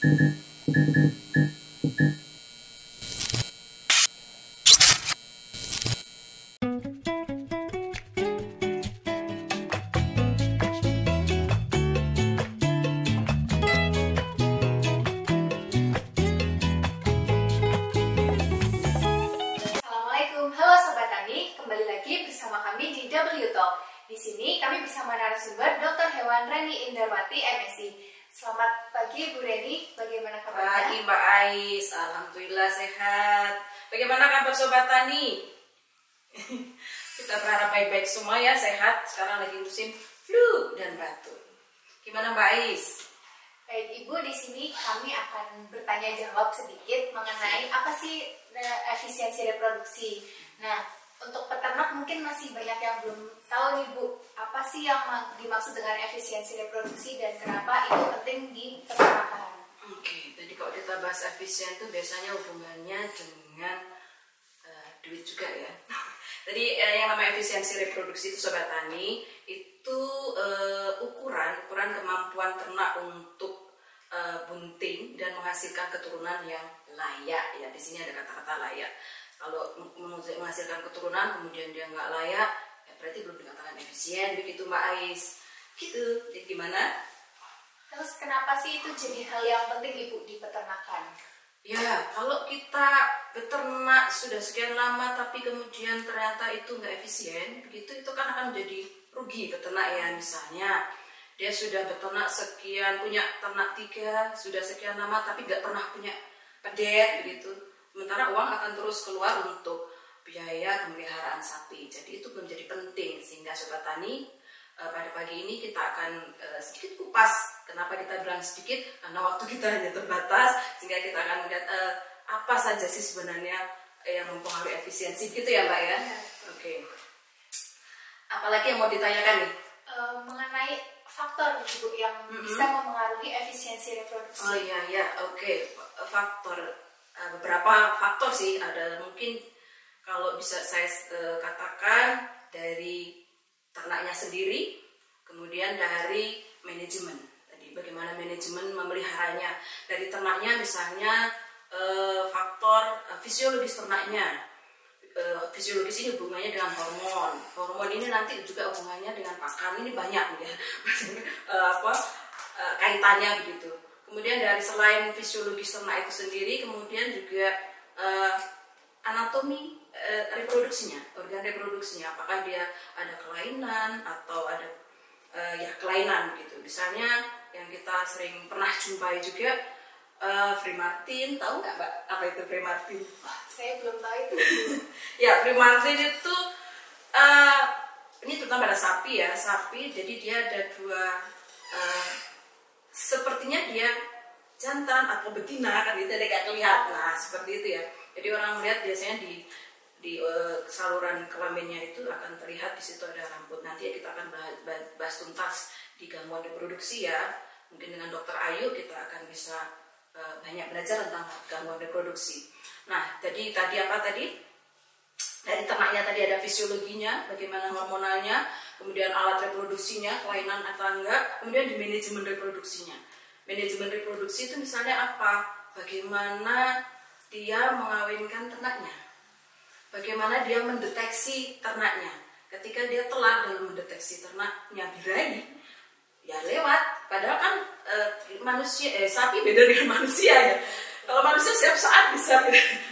Assalamualaikum, halo Sobat Tani, kembali lagi bersama kami di W Talk. Di sini kami bersama narasumber Dr. Hewan Reni Indarwati, MSc. Selamat pagi Bu Reni, bagaimana kabarnya? Pagi Mbak Ais, alhamdulillah sehat. Bagaimana kabar Sobat Tani? Kita berharap baik-baik semua ya, sehat. Sekarang lagi musim flu dan batuk. Gimana Mbak Ais? Baik Ibu, di sini kami akan bertanya jawab sedikit mengenai apa sih efisiensi reproduksi. Nah, untuk peternak mungkin masih banyak yang belum tahu nih Bu, apa sih yang dimaksud dengan efisiensi reproduksi dan kenapa itu penting di peternakan? Oke, jadi kalau kita bahas efisien itu biasanya hubungannya dengan duit juga ya. Jadi yang namanya efisiensi reproduksi itu Sobat Tani itu ukuran kemampuan ternak untuk bunting dan menghasilkan keturunan yang layak ya. Di sini ada kata-kata layak. Kalau menghasilkan keturunan kemudian dia nggak layak, ya berarti belum dikatakan efisien, begitu Mbak Ais. Gitu. Jadi gimana? Terus kenapa sih itu jadi hal yang penting Ibu di peternakan? Ya, kalau kita beternak sudah sekian lama tapi kemudian ternyata itu nggak efisien, begitu itu kan akan menjadi rugi peternak ya. Misalnya dia sudah beternak sekian, punya ternak 3, sudah sekian lama tapi nggak pernah punya pedet begitu. Sementara uang akan terus keluar untuk biaya pemeliharaan sapi. Jadi itu menjadi penting sehingga Sobat Tani pada pagi ini kita akan sedikit kupas. Kenapa kita bilang sedikit? Karena waktu kita hanya terbatas, sehingga kita akan melihat apa saja sih sebenarnya yang mempengaruhi efisiensi gitu ya Mbak ya. Oke. Apalagi yang mau ditanyakan nih? Mengenai faktor Ibu yang bisa mempengaruhi efisiensi reproduksi. Oh iya, oke. Faktor, beberapa faktor sih. Ada mungkin kalau bisa saya katakan dari ternaknya sendiri, kemudian dari manajemen. Tadi bagaimana manajemen memeliharanya. Dari ternaknya misalnya faktor fisiologis ternaknya. Fisiologis ini hubungannya dengan hormon. Hormon ini nanti juga hubungannya dengan pakan. Ini banyak ya. Kaitannya begitu. Kemudian dari selain fisiologis ternak itu sendiri, kemudian juga anatomi reproduksinya, organ reproduksinya, apakah dia ada kelainan atau ada kelainan gitu. Misalnya yang kita sering pernah jumpai juga Fremartin, tahu nggak Mbak apa itu Fremartin? Saya belum tahu itu. Ya, Fremartin itu ini terutama pada sapi ya, sapi. Jadi dia ada dua, sepertinya dia jantan atau betina kan gitu, ada nggak kelihatan. Nah seperti itu ya. Jadi orang melihat biasanya di saluran kelaminnya itu akan terlihat di situ ada rambut. Nanti ya kita akan bahas tuntas di gangguan reproduksi ya. Mungkin dengan Dokter Ayu kita akan bisa banyak belajar tentang gangguan reproduksi. Nah, jadi tadi apa tadi? Dari ternaknya tadi ada fisiologinya, bagaimana hormonalnya, kemudian alat reproduksinya, kelainan atau enggak, kemudian di manajemen reproduksinya. Manajemen reproduksi itu misalnya apa? Bagaimana dia mengawinkan ternaknya, bagaimana dia mendeteksi ternaknya. Ketika dia telat dalam mendeteksi ternaknya birahi, ya lewat. Padahal kan sapi beda dengan manusia ya. Kalau manusia setiap saat bisa,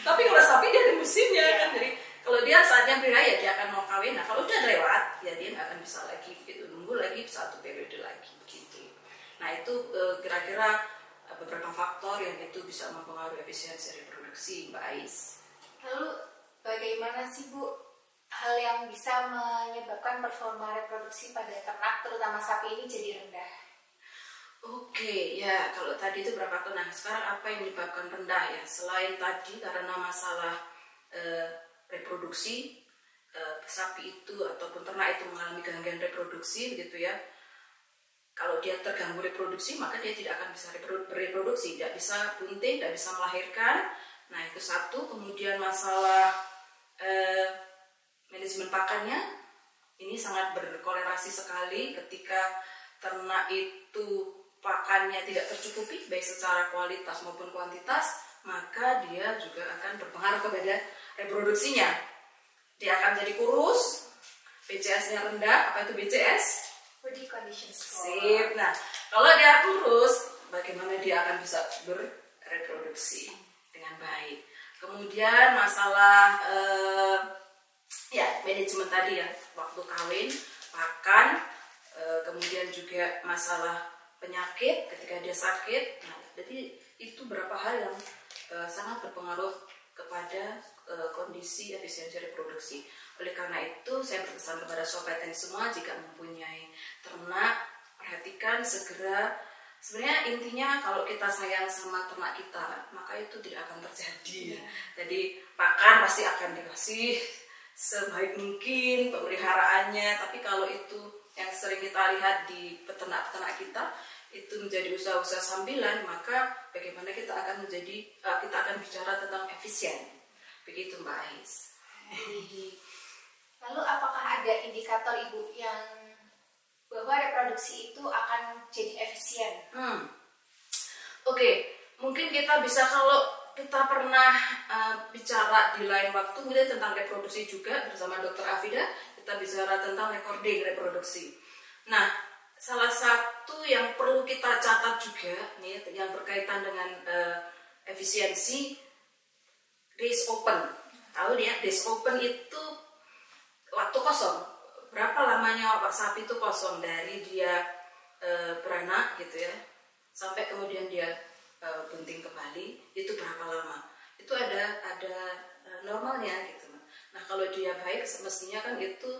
tapi kalau sapi dia ada musimnya kan. Jadi kalau dia saatnya birahi ya dia akan mau kawin. Nah kalau udah lewat, ya dia nggak akan bisa lagi gitu, nunggu lagi satu periode lagi gitu. Nah itu kira-kira beberapa faktor yang itu bisa mempengaruhi efisiensi reproduksi Mbak Ais. Lalu bagaimana sih Bu hal yang bisa menyebabkan performa reproduksi pada ternak terutama sapi ini jadi rendah? Oke, ya kalau tadi itu berapa faktor. Nah sekarang apa yang menyebabkan rendah ya? Selain tadi karena masalah reproduksi, sapi itu ataupun ternak itu mengalami gangguan reproduksi begitu ya. Kalau dia terganggu reproduksi maka dia tidak akan bisa bereproduksi, tidak bisa bunting, tidak bisa melahirkan. Nah itu satu. Kemudian masalah manajemen pakannya ini sangat berkorelasi sekali. Ketika ternak itu pakannya tidak tercukupi baik secara kualitas maupun kuantitas, maka dia juga akan berpengaruh kepada reproduksinya. Dia akan jadi kurus, BCS-nya rendah. Apa itu BCS? Body condition score. Sip. Nah, kalau dia kurus, bagaimana dia akan bisa berreproduksi dengan baik. Kemudian masalah ya manajemen tadi ya, waktu kawin, pakan, kemudian juga masalah penyakit ketika dia sakit. Nah, jadi itu beberapa hal yang sangat berpengaruh kepada kondisi efisiensi reproduksi. Oleh karena itu, saya berpesan kepada sobat tani semua, jika mempunyai ternak, perhatikan segera. Sebenarnya intinya kalau kita sayang sama ternak kita, maka itu tidak akan terjadi. Jadi pakan pasti akan dikasih sebaik mungkin pemeliharaannya. Tapi kalau itu yang sering kita lihat di peternak-peternak kita, itu menjadi usaha-usaha sambilan, maka bagaimana kita akan bicara tentang efisien. Begitu Mbak Ais. Lalu apakah ada indikator Ibu yang bahwa reproduksi itu akan jadi efisien? Oke, mungkin kita bisa, kalau kita pernah bicara di lain waktu mungkin tentang reproduksi juga bersama Dr. Afida, kita bicara tentang recording reproduksi. Nah, salah satu yang perlu kita catat juga nih, yang berkaitan dengan efisiensi, days open. Tahu ya, days open itu waktu kosong. Berapa lamanya sapi itu kosong dari dia beranak gitu ya, sampai kemudian dia bunting kembali, itu berapa lama? Itu ada normalnya gitu. Nah, kalau dia baik semestinya kan itu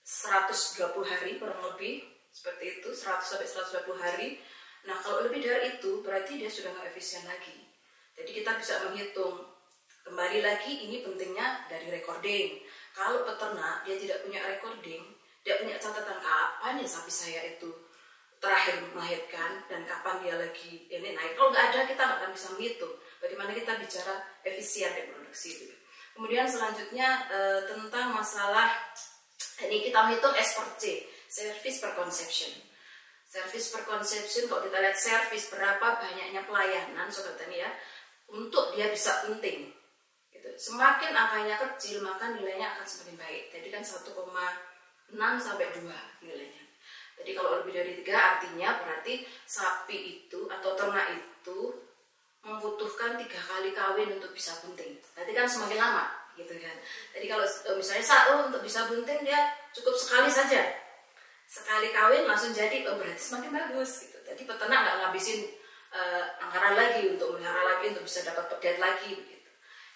120 hari kurang lebih, seperti itu, 100 sampai 120 hari. Nah, kalau lebih dari itu berarti dia sudah nggak efisien lagi. Jadi kita bisa menghitung kembali lagi, ini pentingnya dari recording. Kalau peternak dia tidak punya recording, dia punya catatan kapan ya sapi saya itu terakhir melahirkan dan kapan dia lagi ini naik. Kalau nggak ada, kita nggak akan bisa menghitung. Bagaimana kita bicara efisien reproduksi itu. Kemudian selanjutnya tentang masalah ini kita menghitung S per C, service per conception. Service per conception, kalau kita lihat service berapa banyaknya pelayanan sobat tani ya, untuk dia bisa bunting. Gitu. Semakin angkanya kecil maka nilainya akan semakin baik. Jadi kan 1,6 sampai 2 nilainya. Jadi kalau lebih dari 3 artinya berarti sapi itu atau ternak itu membutuhkan 3 kali kawin untuk bisa bunting. Berarti kan semakin lama, gitu kan. Jadi kalau misalnya untuk bisa bunting dia cukup sekali saja, sekali kawin langsung jadi, berarti semakin bagus. Gitu. Jadi peternak nggak ngabisin anggaran lagi untuk melihara lagi, untuk bisa dapat pedet lagi. Begitu.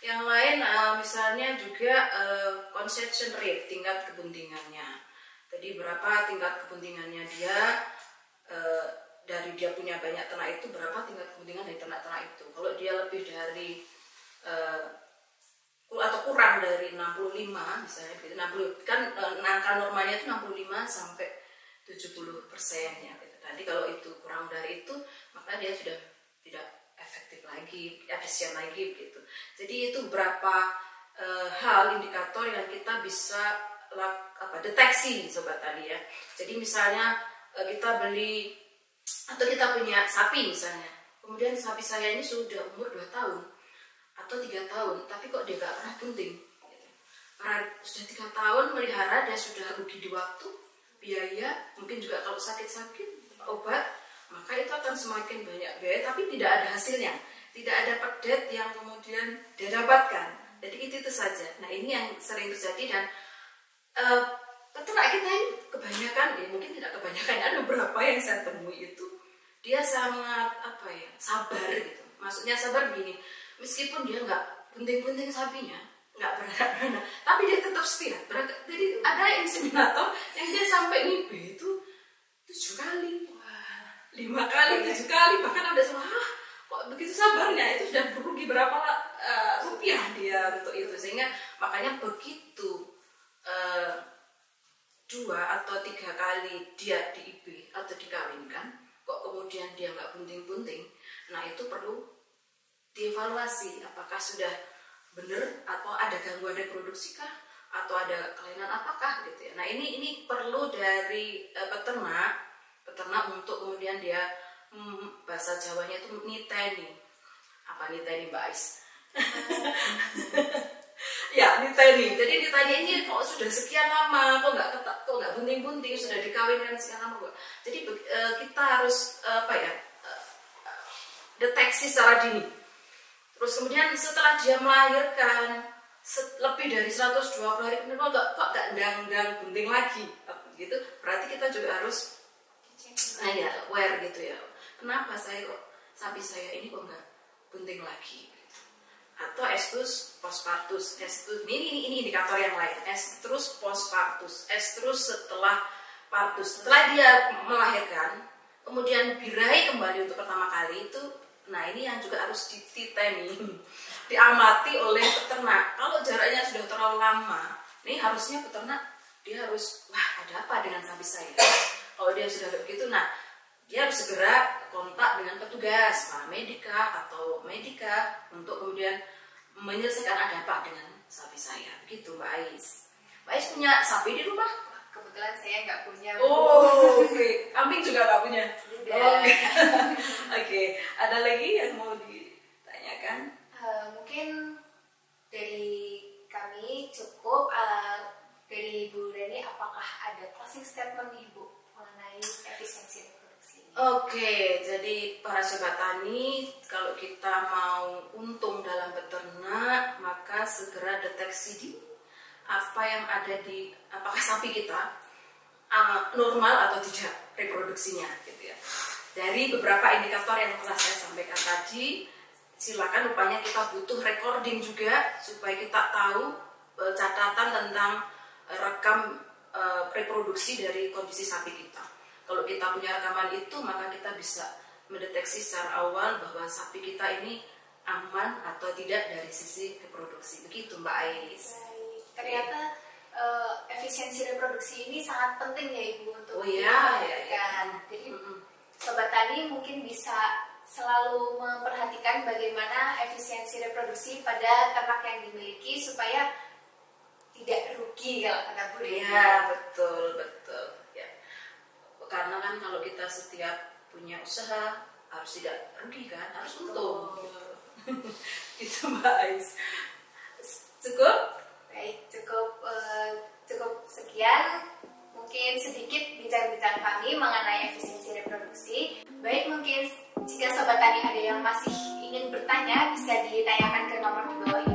Yang lain misalnya juga conception rate, tingkat kebuntingannya. Jadi berapa tingkat kebuntingannya dia, dari dia punya banyak ternak itu, berapa tingkat kebuntingan dari ternak-ternak itu. Kalau dia lebih dari atau kurang dari 65 misalnya, 60 kan angka normalnya itu 65 sampai 70% ya. Tadi kalau itu kurang dari itu, maka dia sudah tidak efektif lagi, efisien lagi begitu. Jadi itu beberapa hal indikator yang kita bisa deteksi sobat tani ya. Jadi misalnya kita beli atau kita punya sapi misalnya, kemudian sapi saya ini sudah umur 2 tahun atau 3 tahun, tapi kok dia gak pernah bunting gitu. Karena sudah 3 tahun melihara, dia sudah rugi di waktu, biaya, mungkin juga kalau sakit-sakit obat, maka itu akan semakin banyak biaya tapi tidak ada hasilnya, tidak ada pedet yang kemudian dia dapatkan. Jadi itu saja. Nah, ini yang sering terjadi dan peternak kita ini kebanyakan, ya mungkin tidak kebanyakan, ada beberapa yang saya temui itu dia sangat sabar gitu. Maksudnya sabar begini, meskipun dia nggak bunting-bunting sapinya, nggak beranak-beranak, tapi dia tetap setia. Jadi ada inseminator yang dia sampai ngibe itu 7 kali, 5 kali, 7 kali, bahkan ada kok begitu sabarnya, itu sudah berugi berapa rupiah dia untuk itu. Sehingga makanya begitu 2 atau 3 kali dia di IB atau dikawinkan, kok kemudian dia nggak bunting-bunting, nah itu perlu dievaluasi apakah sudah benar atau ada gangguan reproduksi kah atau ada kelainan apakah gitu ya. Nah ini perlu dari peternak peternak untuk kemudian dia bahasa Jawanya itu niteni. Apa niteni Mbak Ais? Ya niteni. Jadi niteni ini kok sudah sekian lama, kok nggak bunting-bunting, sudah dikawinkan sekian lama kok. Jadi kita harus deteksi secara dini. Terus kemudian setelah dia melahirkan lebih dari 120 hari kemudian kok nggak dang bunting lagi, gitu. Berarti kita juga harus aware gitu ya. Kenapa sapi saya ini kok nggak bunting lagi? Atau estrus postpartus, ini indikator yang lain. Estrus postpartus, estrus setelah partus, setelah dia melahirkan, kemudian birahi kembali untuk pertama kali itu. Nah ini yang juga harus dititeni, diamati oleh peternak. Kalau jaraknya sudah terlalu lama, ini harusnya peternak dia harus, wah ada apa dengan sapi saya? Kalau dia sudah begitu, nah dia harus segera kontak dengan petugas, paramedika atau medika untuk kemudian menyelesaikan ada apa dengan sapi saya. Begitu Mbak Ais. Mbak Ais punya sapi di rumah? Kebetulan saya nggak punya. Oh, oke. Kambing juga nggak punya. Oke. Ada lagi yang mau ditanyakan? Mungkin dari kami cukup. Dari Bu Reni, apakah ada closing statement nih Bu mengenai efisiensi reproduksi? Oke, jadi para sobat tani, kalau kita mau untung dalam beternak, maka segera deteksi dini apa yang ada di apakah sapi kita normal atau tidak reproduksinya, gitu ya. Dari beberapa indikator yang telah saya sampaikan tadi, silakan rupanya kita butuh recording juga supaya kita tahu catatan tentang rekam reproduksi dari kondisi sapi kita. Kalau kita punya rekaman itu, maka kita bisa mendeteksi secara awal bahwa sapi kita ini aman atau tidak dari sisi reproduksi. Begitu Mbak Ais. Ternyata efisiensi reproduksi ini sangat penting ya Ibu untuk diperhatikan. Jadi sobat tani mungkin bisa selalu memperhatikan bagaimana efisiensi reproduksi pada ternak yang dimiliki supaya tidak rugi kalau kata Bu Reni. Ya betul ya. Karena kan kalau kita setiap punya usaha harus tidak rugi kan, harus untung. Itu Mbak Ais. Cukup? Baik, cukup sekian. Mungkin sedikit bincang-bincang kami mengenai efisiensi reproduksi. Baik, mungkin jika sobat tani ada yang masih ingin bertanya, bisa ditanyakan ke nomor di bawah